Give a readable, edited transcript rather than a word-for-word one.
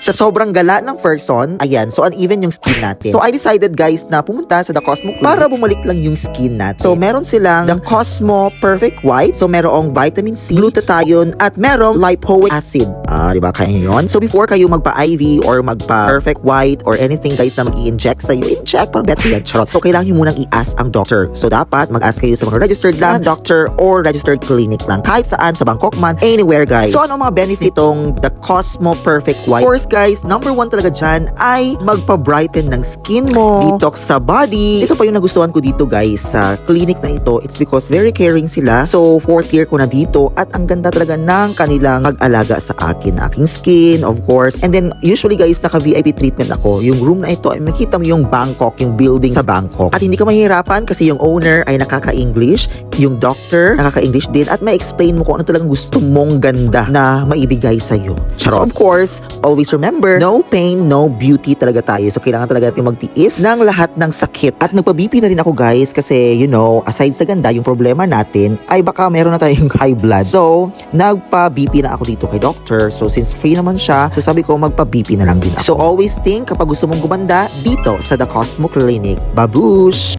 Sa sobrang gala ng person, ayan, so uneven yung skin natin. So I decided guys na pumunta sa The Cosmo Clinic para bumalik lang yung skin natin. So meron silang The Cosmo Perfect White. So merong vitamin C, glutathione, at merong lipoic acid. Diba? Kaya nyo yun. So before kayo magpa-IV or magpa-Perfect White or anything guys na mag-i-inject sa'yo, in-check, parang better yan, charot. So kailangan nyo munang i-ask ang doctor. So dapat mag-ask kayo sa mga registered lang doctor or registered clinic lang. Kahit saan, sa Bangkok man, anywhere guys. So ano mga benefit itong The Cosmo Perfect White? Of course guys, number one talaga dyan ay magpa-brighten ng skin mo, detox sa body. Isa pa yung nagustuhan ko dito guys sa clinic na ito, it's because very caring sila. So 4th year ko na dito at ang ganda talaga ng kanilang pag-alaga sa akin, aking skin, of course. And then usually guys, naka-VIP treatment ako. Yung room na ito ay makita mo yung Bangkok, yung building sa Bangkok. At hindi ka mahihirapan kasi yung owner ay nakaka-English, yung doctor nakaka-English din, at ma-explain mo kung ano talagang gusto mong ganda na maibigay sa'yo. Charot. So of course, always remember, no pain, no beauty talaga tayo. So kailangan talaga natin magtiis ng lahat ng sakit. At nagpa-BP na rin ako guys kasi you know, aside sa ganda, yung problema natin ay baka meron na tayong high blood. So nagpa-BP na ako dito kay doctor. So since free naman siya, so sabi ko magpa-BP na lang din ako. So always think kapag gusto mong gumanda dito sa The Cosmo Clinic. Babush!